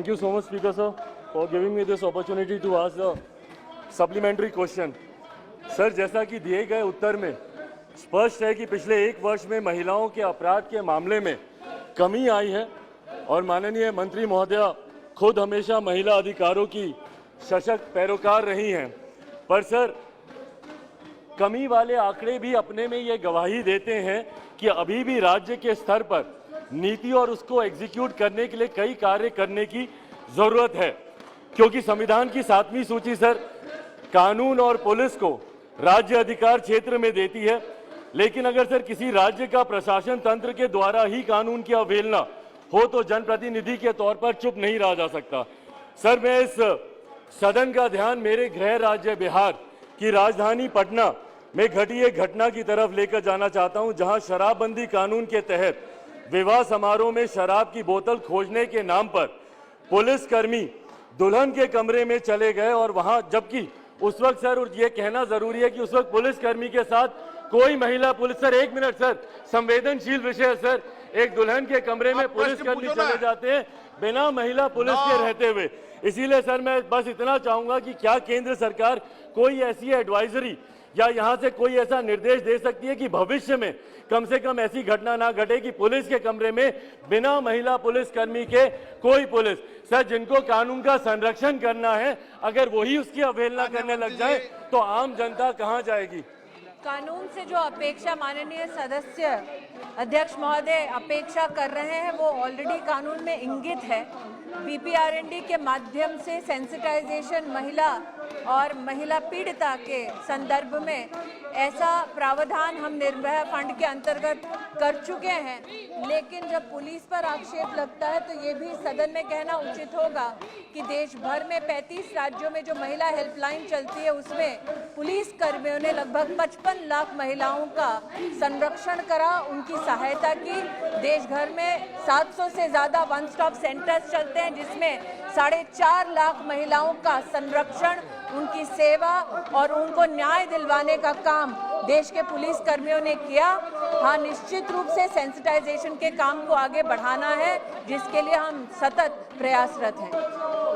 Thank you so much, Speaker sir, for giving me this opportunity to ask the supplementary question. Sir, जैसा कि दिए गए उत्तर में स्पष्ट है कि पिछले 1 वर्ष में महिलाओं के अपराध के मामले में कमी आई है और माननीय मंत्री महोदया खुद हमेशा महिला अधिकारों की सशक्त पैरोकार रही हैं। पर सर, कमी वाले आंकड़े भी अपने में ये गवाही देते हैं कि अभी भी राज्य के स्तर पर नीति और उसको एग्जीक्यूट करने के लिए कई कार्य करने की जरूरत है, क्योंकि संविधान की 7वीं सूची सर कानून और पुलिस को राज्य अधिकार क्षेत्र में देती है, लेकिन अगर सर किसी राज्य का प्रशासन तंत्र के द्वारा ही कानून की अवहेलना हो तो जनप्रतिनिधि के तौर पर चुप नहीं रहा जा सकता। सर, मैं इस सदन का ध्यान मेरे गृह राज्य बिहार की राजधानी पटना में घटी एक घटना की तरफ लेकर जाना चाहता हूं, जहां शराबबंदी कानून के तहत विवाह समारोह में शराब की बोतल खोजने के नाम पर पुलिसकर्मी दुल्हन के कमरे में चले गए और वहां, जबकि उस वक्त सर, और ये कहना जरूरी है कि उस वक्त पुलिसकर्मी के साथ कोई महिला पुलिस, सर 1 मिनट सर, संवेदनशील विषय है सर, एक दुल्हन के कमरे में पुलिसकर्मी चले जाते हैं बिना महिला पुलिस के रहते हुए। इसीलिए सर मैं बस इतना चाहूंगा कि क्या केंद्र सरकार कोई ऐसी एडवाइजरी या यहां से कोई ऐसा निर्देश दे सकती है कि भविष्य में कम से कम ऐसी घटना ना घटे कि पुलिस के कमरे में बिना महिला पुलिसकर्मी के कोई पुलिस, सर जिनको कानून का संरक्षण करना है, अगर वही उसकी अवहेलना करने लग जाए तो आम जनता कहां जाएगी? कानून से जो अपेक्षा माननीय सदस्य अध्यक्ष महोदय अपेक्षा कर रहे हैं वो ऑलरेडी कानून में इंगित है। बीपीआरएनडी के माध्यम से सेंसिटाइजेशन महिला और महिला पीड़िता के संदर्भ में ऐसा प्रावधान हम निर्भया फंड के अंतर्गत कर चुके हैं, लेकिन जब पुलिस पर आक्षेप लगता है तो ये भी सदन में कहना उचित होगा कि देश भर में 35 राज्यों में जो महिला हेल्पलाइन चलती है उसमें पुलिस कर्मियों ने लगभग 55 लाख महिलाओं का संरक्षण करा, उनकी सहायता की। देश भर में 700 से ज़्यादा वन स्टॉप सेंटर्स चलते हैं जिसमें 4.5 लाख महिलाओं का संरक्षण, उनकी सेवा और उनको न्याय दिलवाने का काम देश के पुलिस कर्मियों ने किया। हाँ, निश्चित रूप से सेंसिटाइजेशन के काम को आगे बढ़ाना है, जिसके लिए हम सतत प्रयासरत हैं।